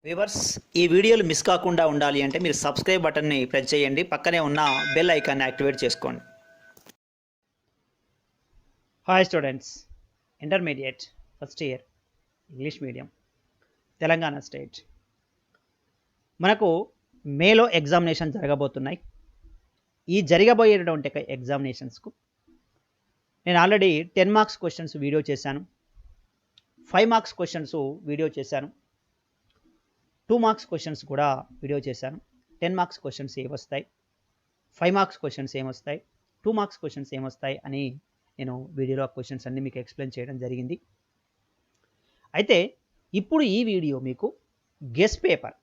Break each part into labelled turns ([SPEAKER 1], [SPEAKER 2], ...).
[SPEAKER 1] Viewers, ఈ వీడియోలు miss కాకుండా ఉండాలి అంటే మీరు సబ్స్క్రైబ్ బటన్ని ప్రెస్ చేయండి. పక్కనే ఉన్న బెల్ ఐకాన్ని యాక్టివేట్ చేసుకోండి. Hi students, intermediate first year English medium, Telangana state. మనకు మేలో ఎగ్జామినేషన్ జరగబోతున్నాయి. ఈ జరగబోయేటటువంటి ఎగ్జామినేషన్స్కు నేను ఆల్రెడీ 10 మార్క్స్ క్వశ్చన్స్ వీడియో చేశాను, 5 మార్క్స్ క్వశ్చన్స్ వీడియో చేశాను, 2 మార్క్స్ క్వశ్చన్స్ కూడా వీడియో చేశాను. 10 మార్క్స్ క్వశ్చన్స్ ఏమొస్తాయి, 5 మార్క్స్ క్వశ్చన్స్ ఏమొస్తాయి, 2 మార్క్స్ క్వశ్చన్స్ ఏమొస్తాయి అని నేను వీడియోలో ఆ క్వశ్చన్స్ అన్నీ మీకు ఎక్స్ప్లెయిన్ చేయడం జరిగింది. అయితే ఇప్పుడు ఈ వీడియో మీకు గెస్ పేపర్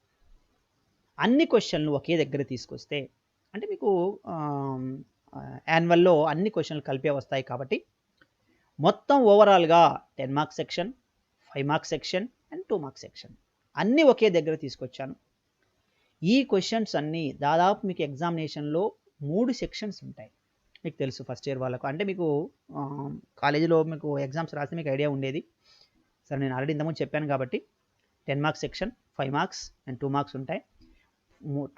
[SPEAKER 1] అన్ని క్వశ్చన్లు ఒకే దగ్గర తీసుకొస్తే, అంటే మీకు యాన్యువల్లో అన్ని క్వశ్చన్లు కలిపే వస్తాయి కాబట్టి మొత్తం ఓవరాల్గా 10 marks section, 5 marks section and 2 marks section అన్నీ ఒకే దగ్గర తీసుకొచ్చాను. ఈ క్వశ్చన్స్ అన్నీ దాదాపు మీకు ఎగ్జామినేషన్లో 3 సెక్షన్స్ ఉంటాయి. మీకు తెలుసు ఫస్ట్ ఇయర్ వాళ్ళకు, అంటే మీకు కాలేజీలో మీకు ఎగ్జామ్స్ రాస్తే మీకు ఐడియా ఉండేది. సరే, నేను ఆల్రెడీ ఇంతకుముందు చెప్పాను కాబట్టి 10 marks section, 5 marks and 2 marks ఉంటాయి.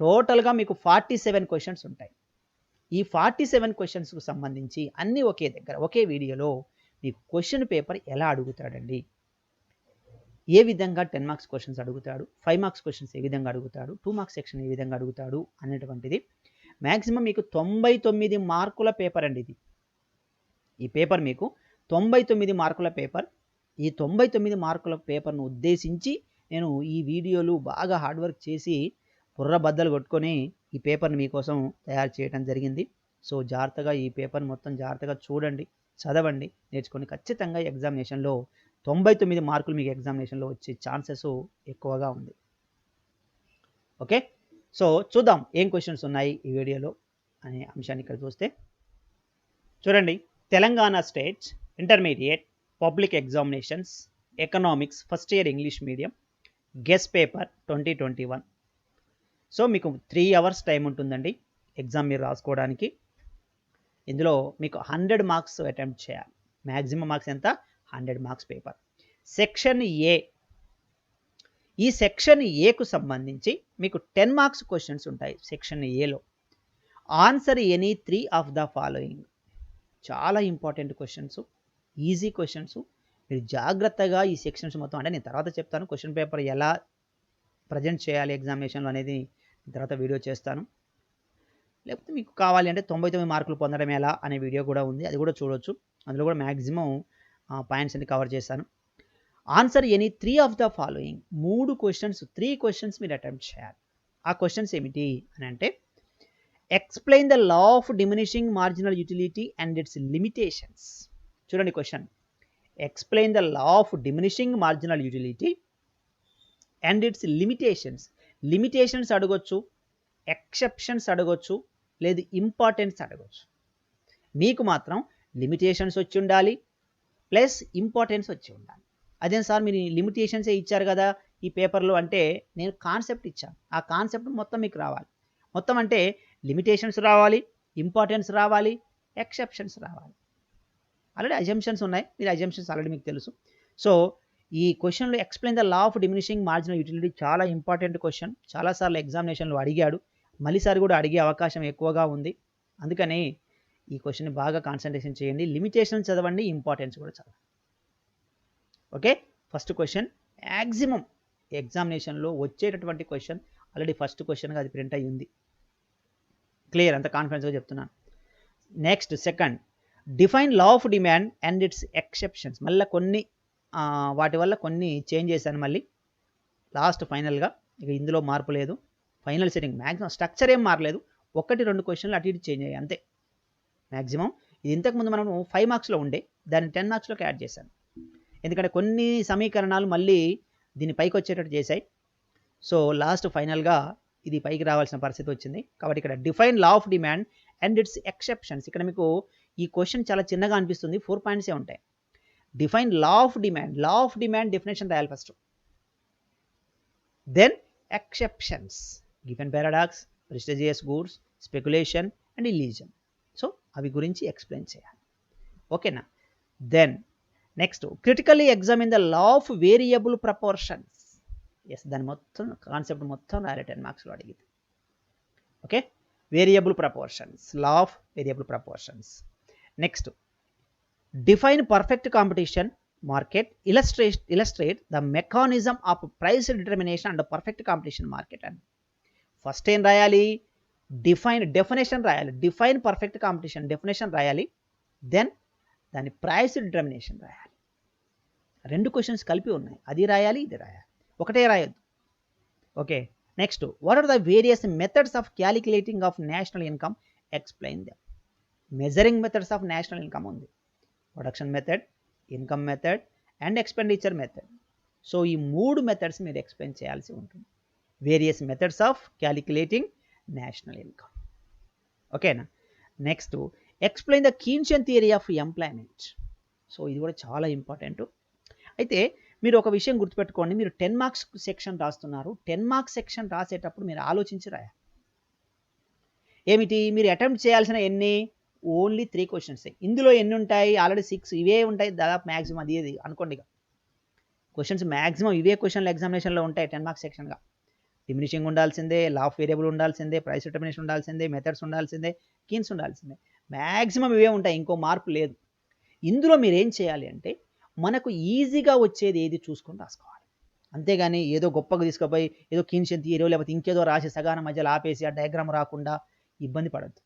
[SPEAKER 1] టోటల్గా మీకు 47 క్వశ్చన్స్ ఉంటాయి. ఈ 47 క్వశ్చన్స్కు సంబంధించి అన్నీ ఒకే దగ్గర ఒకే వీడియోలో మీకు క్వశ్చన్ పేపర్ ఎలా అడుగుతాడండి, ఏ విధంగా 10 మార్క్స్ క్వశ్చన్స్ అడుగుతాడు, 5 మార్క్స్ క్వశ్చన్స్ ఏ విధంగా అడుగుతాడు, 2 మార్క్స్ సెక్షన్ ఏ విధంగా అడుగుతాడు అనేటువంటిది మ్యాక్సిమం మీకు 99 మార్కుల పేపర్ అండి ఇది. ఈ పేపర్ మీకు 99 మార్కుల పేపర్. ఈ 99 మార్కుల పేపర్ను ఉద్దేశించి నేను ఈ వీడియోలు బాగా హార్డ్ వర్క్ చేసి బుర్ర బద్దలు కొట్టుకొని ఈ పేపర్ని మీకోసం తయారు చేయడం జరిగింది. సో జాగ్రత్తగా ఈ పేపర్ని మొత్తం జాగ్రత్తగా చూడండి, చదవండి, నేర్చుకొని ఖచ్చితంగా ఎగ్జామినేషన్లో 99 మార్కులు మీకు ఎగ్జామినేషన్లో వచ్చే ఛాన్సెస్ ఎక్కువగా ఉంది. ఓకే, సో చూద్దాం ఏం క్వశ్చన్స్ ఉన్నాయి ఈ వీడియోలో అనే అంశాన్ని ఇక్కడ చూస్తే చూడండి. Telangana state intermediate public examinations economics first year English medium guess paper 2021. So మీకు 3 అవర్స్ టైం ఉంటుందండి ఎగ్జామ్ మీరు రాసుకోవడానికి. ఇందులో మీకు 100 మార్క్స్ అటెంప్ట్ చేయాలి. మ్యాక్సిమం మార్క్స్ ఎంత? 100 మార్క్స్ పేపర్. సెక్షన్ ఏ, ఈ సెక్షన్ ఏకు సంబంధించి మీకు 10 మార్క్స్ క్వశ్చన్స్ ఉంటాయి. సెక్షన్ ఏలో answer any 3 of the following. చాలా ఇంపార్టెంట్ క్వశ్చన్స్, ఈజీ క్వశ్చన్స్. మీరు జాగ్రత్తగా ఈ సెక్షన్స్ మొత్తం, అంటే నేను తర్వాత చెప్తాను క్వశ్చన్ పేపర్ ఎలా ప్రజెంట్ చేయాలి ఎగ్జామినేషన్లో అనేది తర్వాత వీడియో చేస్తాను. లేకపోతే మీకు కావాలి అంటే 99 మార్కులు పొందడం ఎలా అనే వీడియో కూడా ఉంది, అది కూడా చూడొచ్చు. అందులో కూడా మ్యాక్సిమం పాయింట్స్ అన్ని కవర్ చేశాను. Answer any 3 of the following. 3 questions, 3 questions మీరు అటెంప్ట్ చేయాలి. ఆ క్వశ్చన్స్ ఏమిటి అని అంటే, explain the law of diminishing marginal utility and its limitations. చూడండి question, explain the law of diminishing marginal utility and its limitations. Limitations అడగొచ్చు, exceptions అడగొచ్చు, లేదు ఇంపార్టెన్స్ అడగొచ్చు. మీకు మాత్రం లిమిటేషన్స్ వచ్చి ఉండాలి ప్లస్ ఇంపార్టెన్స్ వచ్చి ఉండాలి. అదే సార్ మీరు లిమిటేషన్సే ఇచ్చారు కదా ఈ పేపర్లో అంటే, నేను కాన్సెప్ట్ ఇచ్చాను, ఆ కాన్సెప్ట్ మొత్తం మీకు రావాలి. మొత్తం అంటే లిమిటేషన్స్ రావాలి, ఇంపార్టెన్స్ రావాలి, ఎక్సెప్షన్స్ రావాలి. ఆల్రెడీ అజంప్షన్స్ ఉన్నాయి, మీరు అజంప్షన్స్ ఆల్రెడీ మీకు తెలుసు. సో ఈ క్వశ్చన్లో explain the law of diminishing marginal utility చాలా ఇంపార్టెంట్ క్వశ్చన్. చాలాసార్లు ఎగ్జామినేషన్లో అడిగాడు, మళ్ళీసారి కూడా అడిగే అవకాశం ఎక్కువగా ఉంది. అందుకని ఈ క్వశ్చన్ని బాగా కాన్సన్ట్రేషన్ చేయండి. లిమిటేషన్ చదవండి, ఇంపార్టెన్స్ కూడా చదవండి. ఓకే, ఫస్ట్ క్వశ్చన్ మ్యాక్సిమం ఎగ్జామినేషన్లో వచ్చేటటువంటి క్వశ్చన్. ఆల్రెడీ ఫస్ట్ క్వశ్చన్గా అది ప్రింట్ అయ్యి ఉంది. క్లియర్, అంత కాన్ఫిడెన్స్గా చెప్తున్నాను. Next second, define law of demand and it's exceptions. మళ్ళీ కొన్ని వాటి వల్ల కొన్ని చేంజ్ చేశాను మళ్ళీ లాస్ట్ ఫైనల్గా. ఇక ఇందులో మార్పు లేదు, ఫైనల్ సెట్టింగ్ మ్యాక్సిమం స్ట్రక్చర్ ఏం మారలేదు, 1-2 క్వశ్చన్లు అటు ఇటు చేంజ్ అయ్యాయి అంతే మ్యాక్సిమం. ఇది ఇంతకుముందు మనం 5 మార్క్స్లో ఉండే దాన్ని 10 మార్క్స్లోకి యాడ్ చేశాను, ఎందుకంటే కొన్ని సమీకరణాలు మళ్ళీ దీన్ని పైకి వచ్చేటట్టు చేశాయి. సో లాస్ట్ ఫైనల్గా ఇది పైకి రావాల్సిన పరిస్థితి వచ్చింది. కాబట్టి ఇక్కడ define law of demand and it's exceptions. ఇక్కడ మీకు ఈ క్వశ్చన్ చాలా చిన్నగా అనిపిస్తుంది, 4 పాయింట్సే ఉంటాయి. Define law of demand, law of demand definition రాయాలి ఫస్ట్. దెన్ ఎక్సెప్షన్స్, గివెన్ paradox, prestigious goods, speculation and illusion. So అవి గురించి ఎక్స్ప్లెయిన్ చేయాలి. ఓకేనా. Then next, critically examine the law of variable proportions. Yes, దాని మొత్తం కాన్సెప్ట్ మొత్తం రాయాలి 10 మార్క్స్లో అడిగింది. Okay, variable proportions, law of variable proportions. Next, define perfect competition market, illustrate the mechanism of price determination and perfect competition market అని. First ఏం రాయాలి? Definition రాయాలి. డిఫైన్ పర్ఫెక్ట్ కాంపిటీషన్ డెఫినేషన్ రాయాలి. దెన్ దాని ప్రైస్ డిటర్మినేషన్ రాయాలి. 2 questions కలిపి ఉన్నాయి, అది రాయాలి, ఇది రాయాలి, ఒకటే రాయొద్దు. Okay, next, what are the various methods of calculating of national income, explain them. Measuring methods of national income ఉంది, production method, income method and expenditure method. So ఈ 3 మెథడ్స్ మీరు ఎక్స్ప్లెయిన్ చేయాల్సి ఉంటుంది. Various methods of calculating national income. ఓకేనా? Next, explain the Keynesian theory of employment. So ఇది కూడా చాలా important. అయితే మీరు ఒక విషయం గుర్తుపెట్టుకోండి, మీరు 10 మార్క్స్ సెక్షన్ రాస్తున్నారు. 10 మార్క్స్ సెక్షన్ రాసేటప్పుడు మీరు ఆలోచించి రాయాలి. ఏమిటి మీరు అటెంప్ట్ చేయాల్సిన ఎన్ని? Only 3 questions. ఇందులో ఎన్ని ఉంటాయి? ఆల్రెడీ 6 ఇవే ఉంటాయి దాదాపు, మ్యాక్సిమం అది అనుకోండి. క్వశ్చన్స్ మ్యాక్సిమం ఇవే క్వశ్చన్లు ఎగ్జామినేషన్లో ఉంటాయి 10 మార్క్స్ సెక్షన్గా. డిమినిషింగ్ ఉండాల్సిందే, లా ఆఫ్ వేరియబుల్ ఉండాల్సిందే, ప్రైస్ డిటర్మినేషన్ ఉండాల్సిందే, మెథడ్స్ ఉండాల్సిందే, కీన్స్ ఉండాల్సిందే. మ్యాక్సిమం ఇవే ఉంటాయి, ఇంకో మార్పు లేదు. ఇందులో మీరు ఏం చేయాలి అంటే మనకు ఈజీగా వచ్చేది ఏది చూసుకొని రాసుకోవాలి. అంతేగాని ఏదో గొప్పగా తీసుకుపోయి ఏదో కీన్షన్ థియరీ లేకపోతే ఇంకేదో రాసి సగాన మధ్యలో ఆపేసి ఆ డయాగ్రామ్ రాకుండా ఇబ్బంది పడద్దు.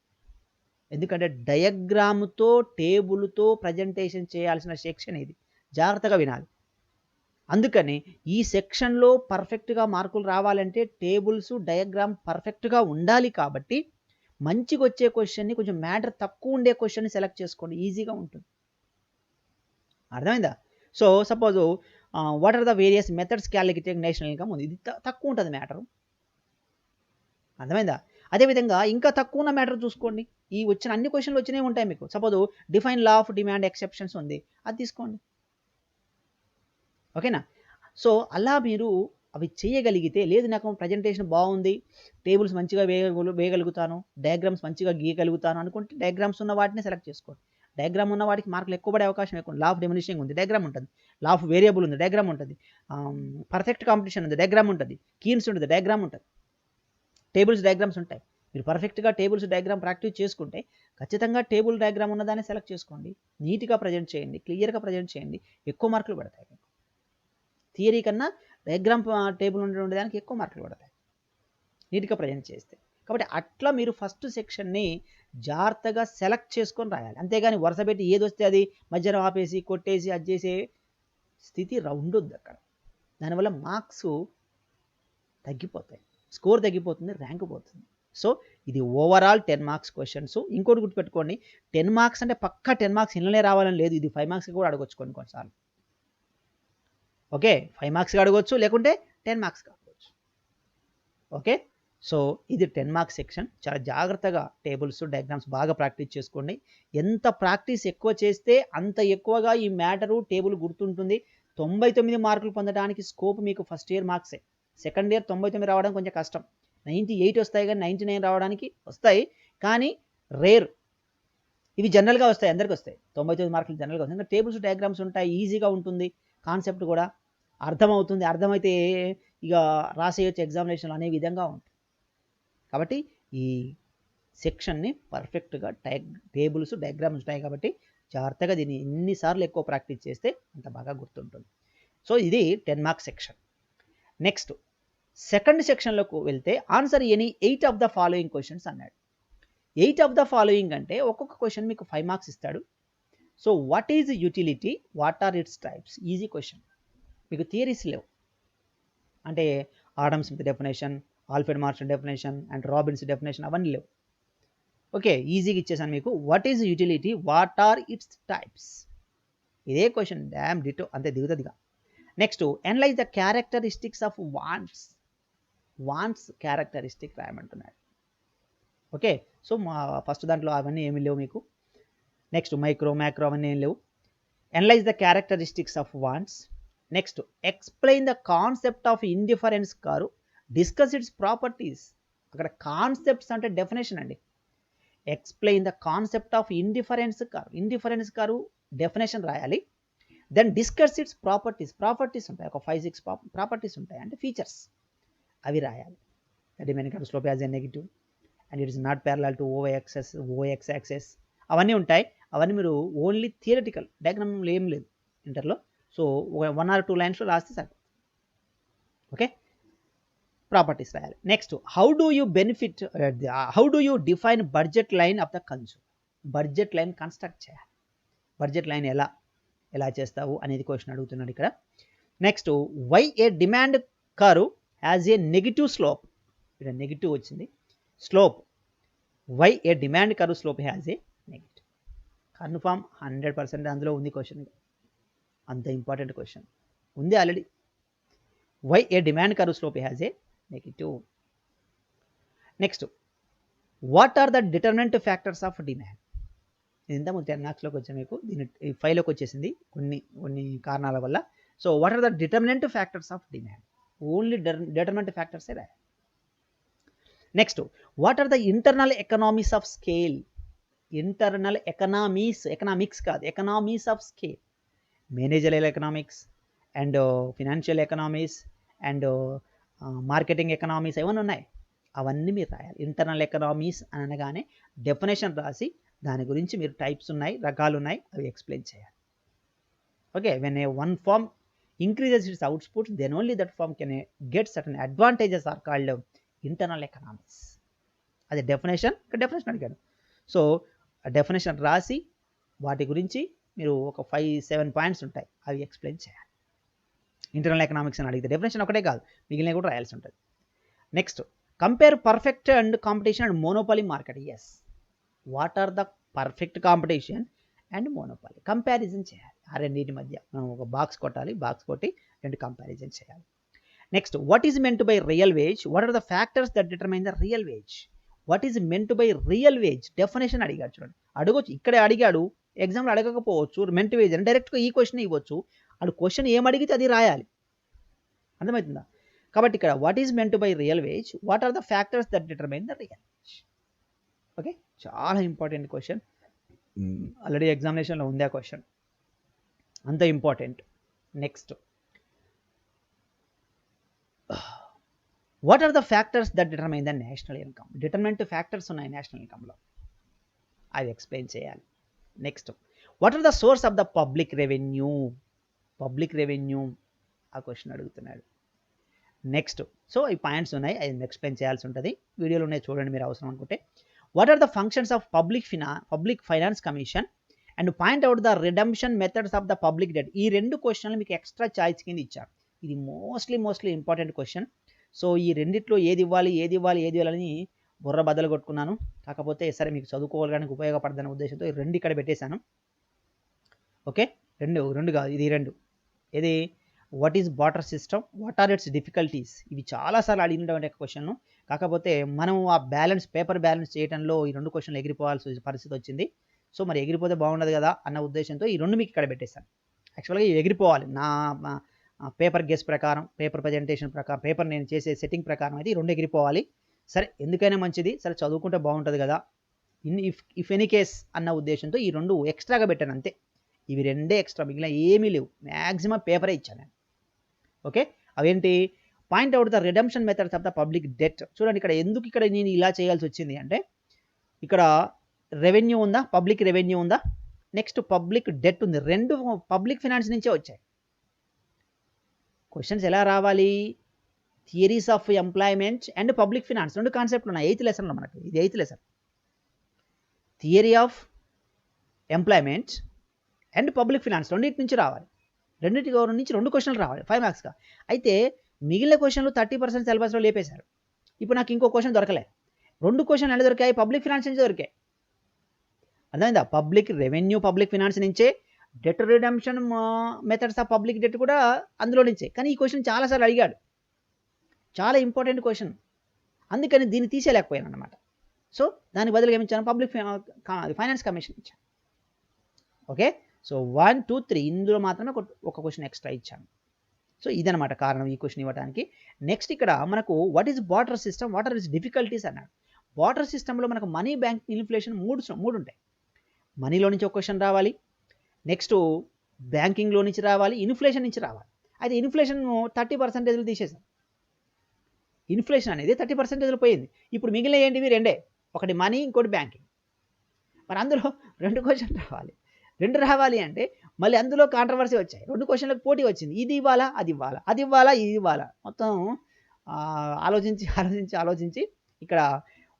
[SPEAKER 1] ఎందుకంటే డయాగ్రామ్తో టేబుల్తో ప్రజెంటేషన్ చేయాల్సిన సెక్షన్ ఇది, జాగ్రత్తగా వినాలి. అందుకని ఈ సెక్షన్లో పర్ఫెక్ట్గా మార్కులు రావాలంటే టేబుల్స్ డయాగ్రామ్ పర్ఫెక్ట్గా ఉండాలి. కాబట్టి మంచిగా వచ్చే క్వశ్చన్ని, కొంచెం మ్యాటర్ తక్కువ ఉండే క్వశ్చన్ని సెలెక్ట్ చేసుకోండి, ఈజీగా ఉంటుంది. అర్థమైందా? So suppose what are the various methods calculating national income ఉంది, ఇది తక్కువ ఉంటుంది మ్యాటరు. అర్థమైందా? అదేవిధంగా ఇంకా తక్కువ ఉన్న మ్యాటర్ చూసుకోండి. ఈ వచ్చిన అన్ని క్వశ్చన్లు వచ్చినవి ఉంటాయి మీకు. Suppose define law of demand exceptions ఉంది, అది తీసుకోండి. ఓకేనా? సో అలా మీరు అవి చేయగలిగితే, లేదు నాకు ప్రజెంటేషన్ బాగుంది, టేబుల్స్ మంచిగా వేయగలుగుతాను, డయాగ్రామ్స్ మంచిగా గీయగలుగుతాను అనుకుంటే డయాగ్రామ్స్ ఉన్న వాటిని సెలెక్ట్ చేసుకోండి. డయాగ్రామ్ ఉన్న వాటికి మార్కులు ఎక్కువ పడే అవకాశం ఎక్కువ. లా ఆఫ్ డిమినిషింగ్ ఉంది, డయాగ్రామ్ ఉంటుంది. లా ఆఫ్ వేరియబుల్ ఉంది, డయాగ్రామ్ ఉంటుంది. పర్ఫెక్ట్ కాంపిటీషన్ ఉంది, డయాగ్రామ్ ఉంటుంది. కీన్స్ ఉంటుంది, డయాగ్రామ్ ఉంటుంది. టేబుల్స్ డయాగ్రామ్స్ ఉంటాయి. మీరు పర్ఫెక్ట్గా టేబుల్స్ డయాగ్రామ్ ప్రాక్టీస్ చేసుకుంటే ఖచ్చితంగా టేబుల్ డయాగ్రామ్ ఉన్నదాన్ని సెలెక్ట్ చేసుకోండి. నీట్గా ప్రజెంట్ చేయండి, క్లియర్గా ప్రజెంట్ చేయండి, ఎక్కువ మార్కులు పడతాయి. థియరీ కన్నా డయాగ్రామ్ టేబుల్ ఉండేదానికి ఎక్కువ మార్కులు పడతాయి నీట్గా ప్రజెంట్ చేస్తే. కాబట్టి అట్లా మీరు ఫస్ట్ సెక్షన్ని జాగ్రత్తగా సెలెక్ట్ చేసుకొని రాయాలి. అంతేగాని వరుస పెట్టి ఏది వస్తే అది మధ్యలో ఆపేసి కొట్టేసి అది చేసే స్థితి ఉండొద్దు అక్కడ. దానివల్ల మార్క్స్ తగ్గిపోతాయి, స్కోర్ తగ్గిపోతుంది, ర్యాంక్ పోతుంది. సో ఇది ఓవరాల్ 10 మార్క్స్ క్వశ్చన్స్. ఇంకోటి గుర్తుపెట్టుకోండి, 10 మార్క్స్ అంటే పక్కా 10 మార్క్స్ ఇళ్ళనే రావాలని లేదు. ఇది 5 మార్క్స్ కూడా అడగొచ్చుకోండి కొన్నిసార్లు. ఓకే, 5 మార్క్స్ అడగవచ్చు, లేకుంటే 10 మార్క్స్ కావచ్చు. ఓకే, సో ఇది 10 మార్క్స్ సెక్షన్. చాలా జాగ్రత్తగా టేబుల్స్ డయాగ్రామ్స్ బాగా ప్రాక్టీస్ చేసుకోండి. ఎంత ప్రాక్టీస్ ఎక్కువ చేస్తే అంత ఎక్కువగా ఈ మ్యాటరు టేబుల్ గుర్తుంటుంది. 99 మార్కులు పొందడానికి స్కోప్ మీకు ఫస్ట్ ఇయర్ మార్క్సే. సెకండ్ ఇయర్ 99 రావడం కొంచెం కష్టం. 98 వస్తాయి, కానీ 99 రావడానికి వస్తాయి, కానీ రేర్. ఇవి జనరల్గా వస్తాయి, అందరికీ వస్తాయి. 99 మార్కులు జనరల్గా వస్తాయి. ఇంకా టేబుల్స్ డయాగ్రామ్స్ ఉంటాయి, ఈజీగా ఉంటుంది, కాన్సెప్ట్ కూడా అర్థమవుతుంది. అర్థమైతే ఇక రాసేయచ్చు ఎగ్జామినేషన్లు అనే విధంగా ఉంటుంది. కాబట్టి ఈ సెక్షన్ని పర్ఫెక్ట్గా టేబుల్స్ డయాగ్రామ్స్ ఉంటాయి కాబట్టి జాగ్రత్తగా దీన్ని ఎన్నిసార్లు ఎక్కువ ప్రాక్టీస్ చేస్తే అంత బాగా గుర్తుంటుంది. సో ఇది 10 మార్క్స్ సెక్షన్. నెక్స్ట్ సెకండ్ సెక్షన్లోకి వెళ్తే answer any 8 of the following questions అన్నాడు. 8 ఆఫ్ ద ఫాలోయింగ్ అంటే ఒక్కొక్క క్వశ్చన్ మీకు 5 మార్క్స్ ఇస్తాడు. So what is utility, what are its types, easy question. మీకు థియరీస్ లేవు, అంటే Adam Smith definition, Alfred Marshall definition and Robbins definition అవన్నీ లేవు. ఓకే, ఈజీగా ఇచ్చేసాను మీకు. What is utility, what are its types, ఇదే క్వశ్చన్, డ్యామ్ డిటో, అంతే దిగుతుందిగా. Next analyse the characteristics of wants characteristic రాయమంటున్నాడు. ఓకే, సో మా ఫస్ట్ దాంట్లో అవన్నీ ఏమీ లేవు మీకు. నెక్స్ట్ మైక్రో మ్యాక్రో అవన్నీ ఏం లేవు. Analyse the characteristics of wants. Next explain the concept of indifference car, discuss its properties. అక్కడ కాన్సెప్ట్స్ అంటే డెఫినేషన్ అండి. Explain the concept of indifference car definition రాయాలి. దెన్ డిస్కస్ ఇట్స్ ప్రాపర్టీస్ ఉంటాయి, ఒక 5-6 properties ఉంటాయి, అంటే ఫీచర్స్, అవి రాయాలి. The remaining curve slope as a negative and it is not parallel to OX access, అవన్నీ ఉంటాయి. అవన్నీ మీరు ఓన్లీ థియరిటికల్, డయాగ్రామ్లో ఏం లేదు ఇంటర్లో. సో 1 or 2 లైన్స్లో రాస్తే సార్. ఓకే, ప్రాపర్టీస్ రాయాలి. Next, how do you define budget line of the consumer? Budget line construct చేయాలి. బడ్జెట్ లైన్ ఎలా చేస్తావు అనేది క్వశ్చన్ అడుగుతున్నాడు ఇక్కడ. Next, why a demand curve has a negative slope? ఇక్కడ నెగిటివ్ వచ్చింది slope. Why a demand curve slope has a negative? Confirm 100% అందులో ఉంది క్వశ్చన్. అంత ఇంపార్టెంట్ క్వశ్చన్ ఉంది already. Why a demand curve slope has a negative. Next, what are the determinant factors of demand? ఇంతకుముందు 10 మార్క్స్లోకి వచ్చాయి మీకు, దీని 5లోకి వచ్చేసింది కొన్ని కారణాల వల్ల. So what are the determinant factors of demand? Only determinant ఫ్యాక్టర్సే రాయాలి. Next, what are the internal economies of scale? Internal economics కాదు, economies of scale. Managerial economics and financial economies and marketing economies ఏమైనా ఉన్నాయి, అవన్నీ మీరు రాయాలి. Internal economies అనగానే definition రాసి దాని గురించి మీరు టైప్స్ ఉన్నాయి, రకాలు ఉన్నాయి, అవి ఎక్స్ప్లెయిన్ చేయాలి. Okay, when a one firm increases its output then only that firm can get certain advantages are called internal economics. అది డెఫినేషన్ అడిగాను. సో ఆ డెఫినేషన్ రాసి వాటి గురించి మీరు ఒక 5-7 పాయింట్స్ ఉంటాయి, అవి ఎక్స్ప్లెయిన్ చేయాలి. ఇంటర్నల్ ఎకనామిక్స్ అని అడిగితే డెఫినేషన్ ఒకటే కాదు, మిగిలినవి కూడా రాయాల్సి ఉంటుంది. Next, compare perfect and competition and monopoly market. Yes, what are the perfect competition and monopoly? Comparison చేయాలి ఆ రెండింటి మధ్య. మనం ఒక బాక్స్ కొట్టాలి, బాక్స్ కొట్టి 2 కంపారిజన్ చేయాలి. Next, what is meant by real wage? What are the factors that determine the real wage? What is meant by real wage? Definition అడిగాడు చూడండి, అడగొచ్చు, ఇక్కడే అడిగాడు, ఎగ్జామ్లో అడగకపోవచ్చు. మెంట్ వేజ్ అని డైరెక్ట్గా ఈ క్వశ్చన్ ఇవ్వచ్చు, అడు క్వశ్చన్ ఏం అడిగితే అది రాయాలి. అర్థమవుతుందా? కాబట్టి ఇక్కడ what is meant by real wage, what are the factors that determine the real wage. Okay, చాలా ఇంపార్టెంట్ క్వశ్చన్, ఆల్రెడీ ఎగ్జామినేషన్లో ఉంది ఆ క్వశ్చన్, అంత important. Next, what are the factors that determine the national income? Determinant factors ఉన్నాయి national ఇన్కమ్లో, అవి explain చేయాలి. Next, what are the source of the public revenue? Public revenue ఆ క్వశ్చన్ అడుగుతున్నాడు. నెక్స్ట్, సో ఈ పాయింట్స్ ఉన్నాయి, అది ఎక్స్ప్లెయిన్ చేయాల్సి ఉంటుంది, వీడియోలో ఉన్నాయి చూడండి మీరు అవసరం అనుకుంటే. What are the functions of public finance commission and point out the redemption methods of the public debt? ఈ 2 క్వశ్చన్లు మీకు ఎక్స్ట్రా ఛాయిస్ కింద ఇచ్చారు. ఇది మోస్ట్లీ ఇంపార్టెంట్ క్వశ్చన్. సో ఈ రెండిట్లో ఏది ఇవ్వాలని బుర్ర బద్దలు కొట్టుకున్నాను. కాకపోతే సరే మీకు చదువుకోవడానికి ఉపయోగపడదనే ఉద్దేశంతో ఈ 2 ఇక్కడ పెట్టేశాను. ఓకే, రెండు కాదు, ఇది 2. ఏది? What is barter system, what are its difficulties? ఇవి చాలాసార్లు అడిగినటువంటి క్వశ్చన్లు. కాకపోతే మనం ఆ పేపర్ బ్యాలెన్స్ చేయడంలో ఈ 2 క్వశ్చన్లు ఎగిరిపోవాల్సిన పరిస్థితి వచ్చింది. సో మరి ఎగిరిపోతే బాగుండదు కదా అన్న ఉద్దేశంతో ఈ 2 మీకు ఇక్కడ పెట్టేశాను. యాక్చువల్గా ఇవి ఎగిరిపోవాలి నా పేపర్ గెస్ ప్రకారం, పేపర్ ప్రజెంటేషన్ ప్రకారం, పేపర్ నేను చేసే సెట్టింగ్ ప్రకారం అయితే ఈ 2 ఎగిరిపోవాలి. సరే, ఎందుకైనా మంచిది, సరే చదువుకుంటే బాగుంటుంది కదా, ఇఫ్ ఎనీ కేస్ అన్న ఉద్దేశంతో ఈ 2 ఎక్స్ట్రాగా పెట్టాను అంతే. ఇవి 2 ఎక్స్ట్రా, మిగిలిన ఏమీ లేవు. మ్యాక్సిమం పేపరే ఇచ్చాను నేను. ఓకే, అవేంటి? Point out the redemption methods of the public debt. చూడండి ఇక్కడ ఎందుకు ఇక్కడ నేను ఇలా చేయాల్సి వచ్చింది అంటే, ఇక్కడ రెవెన్యూ ఉందా, పబ్లిక్ రెవెన్యూ ఉందా, నెక్స్ట్ పబ్లిక్ డెట్ ఉంది, 2 పబ్లిక్ ఫైనాన్స్ నుంచే వచ్చాయి. క్వశ్చన్స్ ఎలా రావాలి? Theories of employment and public finance 2 కాన్సెప్ట్లు ఉన్నాయి 8th లెసన్లో మనకు. ఇది 8th lesson. Theory of employment and public finance రెండింటి నుంచి రావాలి. రెండింటి నుంచి 2 క్వశ్చన్లు రావాలి 5 మార్క్స్గా. అయితే మిగిలిన క్వశ్చన్లు 30% సిలబస్లో లేపేశారు. ఇప్పుడు నాకు ఇంకో క్వశ్చన్ దొరకలే. 2 క్వశ్చన్లు ఎలా దొరికాయి? పబ్లిక్ ఫైనాన్స్ నుంచి దొరికాయి. అర్థమైందా? పబ్లిక్ రెవెన్యూ పబ్లిక్ ఫైనాన్స్ నుంచే, debt redemption methods of public debt కూడా అందులో నుంచే. కానీ ఈ క్వశ్చన్ చాలాసార్లు అడిగాడు, చాలా ఇంపార్టెంట్ క్వశ్చన్, అందుకని దీన్ని తీసేయలేకపోయాను అనమాట. సో దానికి బదులుగా ఏమిచ్చాను? పబ్లిక్ ఫైనాన్స్ కమిషన్ ఇచ్చాను. ఓకే, సో 1, 2, 3 ఇందులో మాత్రమే ఒక క్వశ్చన్ ఎక్స్ట్రా ఇచ్చాను. సో ఇదనమాట కారణం ఈ క్వశ్చన్ ఇవ్వడానికి. నెక్స్ట్ ఇక్కడ మనకు what is barter system, what are its difficulties అన్నాడు. బార్టర్ సిస్టంలో మనకు మనీ, బ్యాంక్, ఇన్ఫ్లేషన్ 3 ఉంటాయి. మనీలో నుంచి ఒక క్వశ్చన్ రావాలి. నెక్స్ట్ బ్యాంకింగ్లో నుంచి రావాలి, ఇన్ఫ్లేషన్ నుంచి రావాలి. అయితే ఇన్ఫ్లేషన్ 30% తీసేసాం. ఇన్ఫ్లేషన్ అనేది 30% పోయింది. ఇప్పుడు మిగిలిన ఏంటివి రెండే, ఒకటి మనీ, ఇంకోటి బ్యాంకింగ్. మరి అందులో 2 క్వశ్చన్ రావాలి. 2 రావాలి అంటే మళ్ళీ అందులో కాంట్రవర్సీ వచ్చాయి. 2 క్వశ్చన్లకు పోటీ వచ్చింది. ఇది ఇవ్వాలా, అది ఇవ్వాలా, అది ఇవ్వాలా, ఇది ఇవ్వాలా. మొత్తం ఆలోచించి ఇక్కడ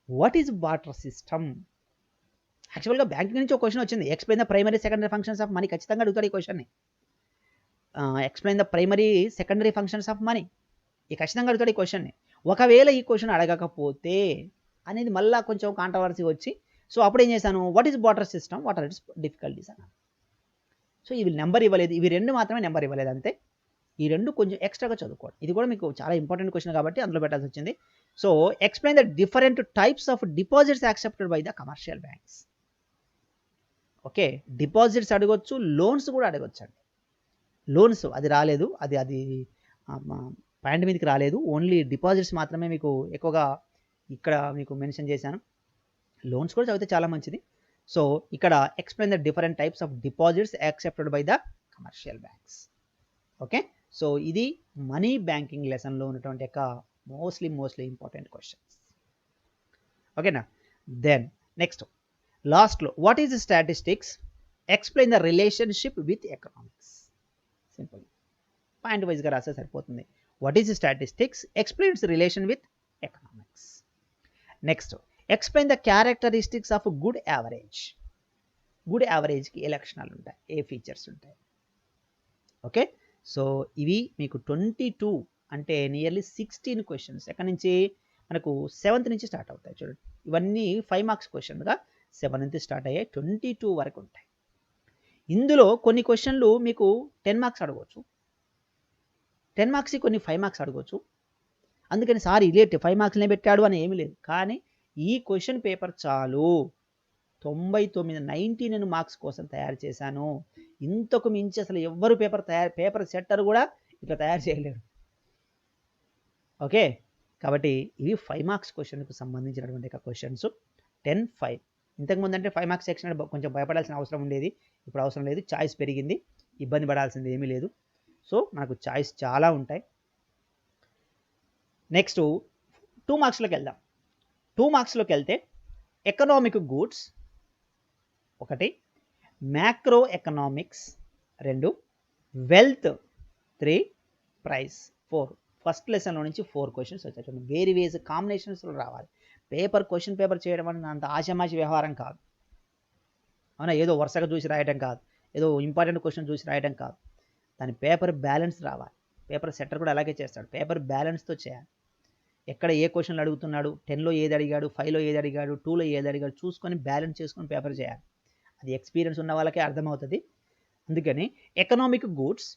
[SPEAKER 1] వాట్ ఈజ్ బార్టర్ సిస్టమ్. యాక్చువల్గా బ్యాంకింగ్ నుంచి ఒక క్వశ్చన్ వచ్చింది. Explain the primary secondary functions of money. ఖచ్చితంగా అడుగుతాడు ఈ క్వశ్చన్ని. Explain the primary secondary functions of money. ఈ ఖచ్చితంగా అడుగుతాడు ఈ క్వశ్చన్ని. ఒకవేళ ఈ క్వశ్చన్ అడగకపోతే అనేది మళ్ళీ కొంచెం కాంట్రవర్సీ వచ్చి, సో అప్పుడు ఏం చేశాను, what is barter system, what are its difficulties అన్నాను. సో ఇవి నెంబర్ ఇవ్వలేదు, ఇవి 2 మాత్రమే నెంబర్ ఇవ్వలేదు అంతే. ఈ 2 కొంచెం ఎక్స్ట్రాగా చదువుకోండి. ఇది కూడా మీకు చాలా ఇంపార్టెంట్ క్వశ్చన్ కాబట్టి అందులో పెట్టాల్సి వచ్చింది. So explain the different types of deposits accepted by the commercial banks. Okay, deposits అడగొచ్చు, లోన్స్ కూడా అడగొచ్చు అండి. లోన్స్ అది రాలేదు, అది పాయింట్ మీదకి రాలేదు. ఓన్లీ డిపాజిట్స్ మాత్రమే మీకు ఎక్కువగా ఇక్కడ మీకు మెన్షన్ చేశాను. లోన్స్ కూడా చదివితే చాలా మంచిది. సో ఇక్కడ explain the different types of deposits accepted by the commercial banks. Okay, so ఇది మనీ బ్యాంకింగ్ లెసన్లో ఉన్నటువంటి యొక్క మోస్ట్లీ ఇంపార్టెంట్ క్వశ్చన్స్. ఓకేనా. దెన్ నెక్స్ట్ లాస్ట్లో what is statistics, explain the relationship with economics. Simple, point వైజ్గా రాస్తే సరిపోతుంది. What is statistics, explains relation with economics. Next explain the characteristics of good average. Good యావరేజ్కి ఏ లక్షణాలు ఉంటాయి, ఏ ఫీచర్స్ ఉంటాయి. ఓకే, సో ఇవి మీకు 22 అంటే నియర్లీ 16 క్వశ్చన్స్ ఎక్కడి నుంచి మనకు 7th నుంచి స్టార్ట్ అవుతాయి. చూడండి, ఇవన్నీ 5 మార్క్స్ క్వశ్చన్గా 7 నుంచి స్టార్ట్ అయ్యాయి, 22 వరకు ఉంటాయి. ఇందులో కొన్ని క్వశ్చన్లు మీకు 10 మార్క్స్ అడగవచ్చు, 10 మార్క్స్ కొన్ని 5 మార్క్స్ అడగవచ్చు. అందుకని సార్ ఇదే 5 మార్క్స్నే పెట్టాడు అని ఏమీ లేదు. కానీ ఈ క్వశ్చన్ పేపర్ చాలు 99 మార్క్స్ కోసం తయారు చేశాను. ఇంతకు మించి అసలు ఎవ్వరు పేపర్ సెట్టర్ కూడా ఇట్లా తయారు చేయలేరు. ఓకే, కాబట్టి ఇవి 5 మార్క్స్ క్వశ్చన్కు సంబంధించినటువంటి క్వశ్చన్స్ 10-5. ఇంతకుముందు అంటే 5 మార్క్స్ సెక్షన్ కొంచెం భయపడాల్సిన అవసరం ఉండేది, ఇప్పుడు అవసరం లేదు. చాయిస్ పెరిగింది, ఇబ్బంది పడాల్సింది ఏమీ లేదు. సో మనకు చాయిస్ చాలా ఉంటాయి. నెక్స్ట్ 2 మార్క్స్లోకి వెళ్దాం. 2 మార్క్స్లోకి వెళ్తే economic goods 1, macro economics 2, wealth 3, price 4. First లెసన్లో నుంచి 4 క్వశ్చన్స్ వచ్చాయి. వేరీ వేస్ కాంబినేషన్స్లో రావాలి. క్వశ్చన్ పేపర్ చేయడం అనేది అంత ఆషామాషి వ్యవహారం కాదు. అవునా, ఏదో వరుసగా చూసి రాయడం కాదు, ఏదో ఇంపార్టెంట్ క్వశ్చన్ చూసి రాయడం కాదు. దాని పేపర్ బ్యాలెన్స్ రావాలి. పేపర్ సెట్టర్ కూడా అలాగే చేస్తాడు, పేపర్ బ్యాలెన్స్తో చేయాలి. ఎక్కడ ఏ క్వశ్చన్లు అడుగుతున్నాడు, 10లో ఏది అడిగాడు, 5లో ఏది అడిగాడు, 2లో ఏది అడిగాడు చూసుకొని బ్యాలెన్స్ చేసుకొని పేపర్ చేయాలి. అది ఎక్స్పీరియన్స్ ఉన్న వాళ్ళకే అర్థమవుతుంది. అందుకని economic goods,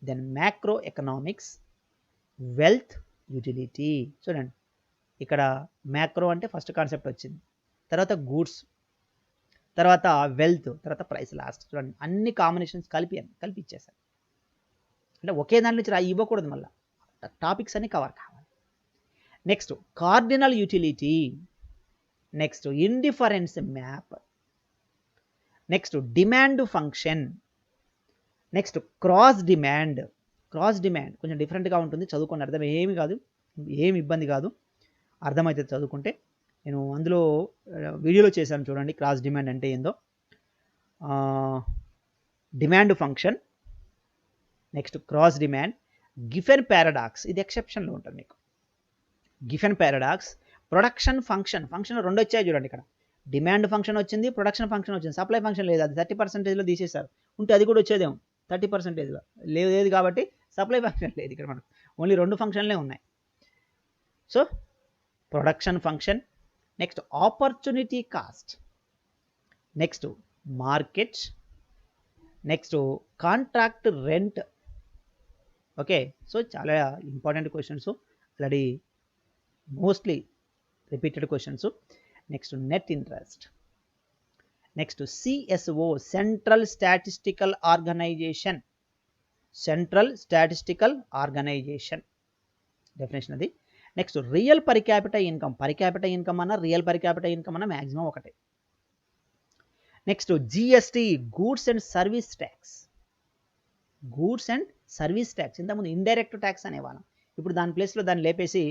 [SPEAKER 1] then macro economics, wealth, utility. చూడండి, ఇక్కడ మ్యాక్రో అంటే ఫస్ట్ కాన్సెప్ట్ వచ్చింది, తర్వాత గూడ్స్, తర్వాత వెల్త్, తర్వాత ప్రైస్ లాస్ట్. చూడండి, అన్ని కాంబినేషన్స్ కలిపి ఇచ్చేసాను. అంటే ఒకే దాని నుంచి ఇవ్వకూడదు, మళ్ళీ టాపిక్స్ అన్ని కవర్ కావాలి. Next cardinal utility, next indifference map, next demand function, next cross demand. కొంచెం డిఫరెంట్గా ఉంటుంది, చదువుకోండి, అర్థం ఏమి కాదు, ఏమి ఇబ్బంది కాదు, అర్థమైతే చదువుకుంటే. నేను అందులో వీడియోలో చేశాను చూడండి, క్రాస్ డిమాండ్ అంటే ఏందో. Demand function, next cross demand, Giffen paradox, ఇది ఎక్సెప్షన్లో ఉంటుంది మీకు. గిఫెన్ పారాడాక్స్, ప్రొడక్షన్ ఫంక్షన్ 2 వచ్చాయి చూడండి. ఇక్కడ డిమాండ్ ఫంక్షన్ వచ్చింది, ప్రొడక్షన్ ఫంక్షన్ వచ్చింది, సప్లై ఫంక్షన్ లేదు, అది 30%లో తీసేశారు. ఉంటే అది కూడా వచ్చేదేమో 30%లో లేదు కాబట్టి సప్లై ఫంక్షన్ లేదు. ఇక్కడ మనకు ఓన్లీ 2 ఫంక్షన్లే ఉన్నాయి. So production function, next opportunity cost, next market, next contract rent. Okay, so చాలా important questions, already mostly repeated questions. Next net interest, next CSO, central statistical organisation definition అది. Next real per capital income అన్న real per capital income అన్న maximum ఒకటే. Next GST, goods and service tax. Goods and service tax. ఇంతకుముందు indirect tax అనేవాళ్ళం, ఇప్పుడు దాని ప్లేస్లో దాన్ని లేపేసి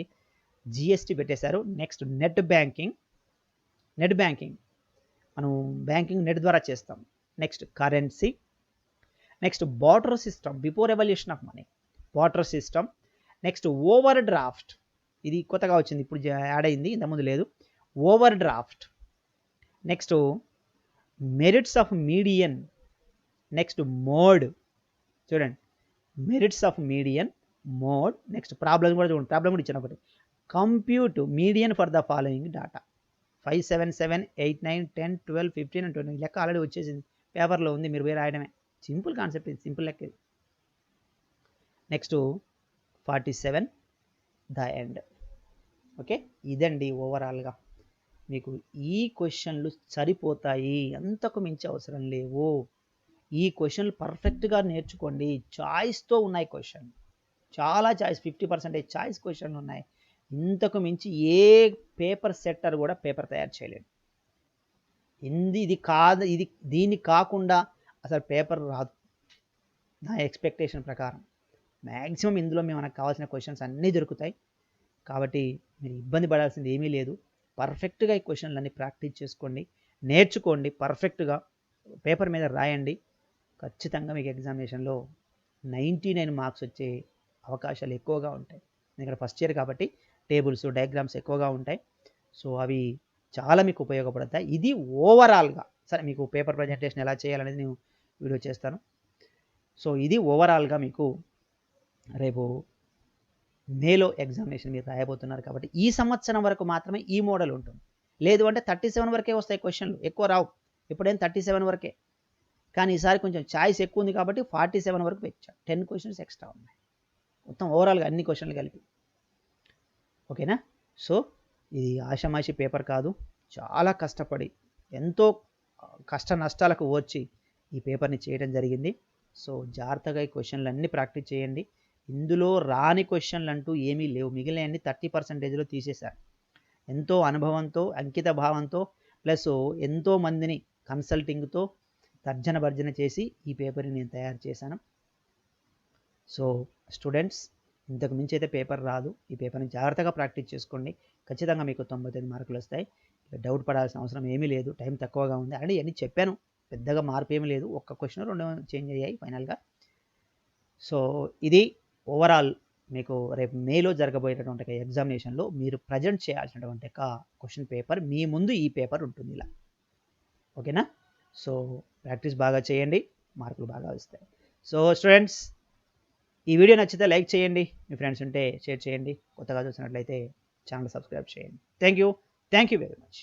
[SPEAKER 1] జిఎస్టీ పెట్టేశారు. నెక్స్ట్ నెట్ బ్యాంకింగ్ మనం బ్యాంకింగ్ నెట్ ద్వారా చేస్తాం. Next currency, next barter system, before evolution of money, barter system. Next overdraft, ఇది కొత్తగా వచ్చింది, ఇప్పుడు యాడ్ అయింది, ఇంతకుముందు లేదు. Overdraft. Next merits of median. Next mode, చూడండి merits of median, mode. Next problem కూడా చూడండి, ప్రాబ్లం కూడా ఇచ్చాను ఒకటి. Compute median for the following data. 5, 7, 7, 8, 9, 10, 12, 15 and 20 లెక్క ఆల్రెడీ వచ్చేసింది, పేపర్లో ఉంది, మీరు పోయి రాయడమే. సింపుల్ కాన్సెప్ట్ ఇది, సింపుల్ లెక్క ఇది. Next 47 the end. ఓకే, ఇదండి ఓవరాల్గా మీకు ఈ క్వశ్చన్లు సరిపోతాయి, అంతకు మించి అవసరం లేవు. ఈ క్వశ్చన్లు పర్ఫెక్ట్గా నేర్చుకోండి. చాయిస్తో ఉన్నాయి క్వశ్చన్, చాలా చాయిస్, 50% చాయిస్ క్వశ్చన్లు ఉన్నాయి. ఇంతకు మించి ఏ పేపర్ సెట్టర్ కూడా పేపర్ తయారు చేయలేడు. ఇది కాదు, దీన్ని కాకుండా అసలు పేపర్ రాదు నా ఎక్స్పెక్టేషన్ ప్రకారం. మ్యాక్సిమం ఇందులో మనకు కావాల్సిన క్వశ్చన్స్ అన్నీ దొరుకుతాయి, కాబట్టి మీరు ఇబ్బంది పడాల్సింది ఏమీ లేదు. పర్ఫెక్ట్గా ఈ క్వశ్చన్లన్నీ ప్రాక్టీస్ చేసుకోండి, నేర్చుకోండి, పర్ఫెక్ట్గా పేపర్ మీద రాయండి. ఖచ్చితంగా మీకు ఎగ్జామినేషన్లో 99 మార్క్స్ వచ్చే అవకాశాలు ఎక్కువగా ఉంటాయి. ఎందుకంటే ఫస్ట్ ఇయర్ కాబట్టి టేబుల్స్, డయాగ్రామ్స్ ఎక్కువగా ఉంటాయి. సో అవి చాలా మీకు ఉపయోగపడతాయి. ఇది ఓవరాల్గా, సరే మీకు పేపర్ ప్రజెంటేషన్ ఎలా చేయాలనేది నేను వీడియో చేస్తాను. సో ఇది ఓవరాల్గా మీకు రేపు మేలో ఎగ్జామినేషన్ మీరు రాయబోతున్నారు కాబట్టి ఈ సంవత్సరం వరకు మాత్రమే ఈ మోడల్ ఉంటుంది. లేదు అంటే 37 వరకే వస్తాయి క్వశ్చన్లు, ఎక్కువ రావు. ఇప్పుడేం 37 వరకే, కానీ ఈసారి కొంచెం ఛాయిస్ ఎక్కువ ఉంది కాబట్టి 47 వరకు పెంచాను. 10 క్వశ్చన్స్ ఎక్స్ట్రా ఉన్నాయి మొత్తం ఓవరాల్గా అన్ని క్వశ్చన్లు కలిపి. ఓకేనా? సో ఇది ఆషామాషి పేపర్ కాదు, చాలా కష్టపడి ఎంతో కష్ట నష్టాలకు వచ్చి ఈ పేపర్ని చేయడం జరిగింది. సో జాగ్రత్తగా ఈ క్వశ్చన్లు అన్నీ ప్రాక్టీస్ చేయండి. ఇందులో రాని క్వశ్చన్లు అంటూ ఏమీ లేవు, మిగిలినవన్నీ 30%లో తీసేశారు. ఎంతో అనుభవంతో, అంకిత భావంతో, ప్లస్ ఎంతో మందిని కన్సల్టింగ్తో తర్జన భర్జన చేసి ఈ పేపర్ని నేను తయారు చేశాను. సో స్టూడెంట్స్, ఇంతకు మించి అయితే పేపర్ రాదు. ఈ పేపర్ని జాగ్రత్తగా ప్రాక్టీస్ చేసుకోండి, ఖచ్చితంగా మీకు 95 మార్కులు వస్తాయి. ఇక డౌట్ పడాల్సిన అవసరం ఏమీ లేదు, టైం తక్కువగా ఉంది. అంటే ఇవన్నీ చెప్పాను, పెద్దగా మార్పు ఏమీ లేదు, ఒక్క క్వశ్చన్ 2 చేంజ్ అయ్యాయి ఫైనల్గా. సో ఇది ఓవరాల్ మీకు రేపు మేలో జరగబోయేటటువంటి ఎగ్జామినేషన్లో మీరు ప్రజెంట్ చేయాల్సినటువంటి క్వశ్చన్ పేపర్. మీ ముందు ఈ పేపర్ ఉంటుంది ఇలా. ఓకేనా? సో ప్రాక్టీస్ బాగా చేయండి, మార్కులు బాగా వస్తాయి. సో స్టూడెంట్స్, ఈ వీడియో నచ్చితే లైక్ చేయండి, మీ ఫ్రెండ్స్ ఉంటే షేర్ చేయండి, కొత్తగా చూసినట్లయితే ఛానల్ సబ్స్క్రైబ్ చేయండి. Thank you very much.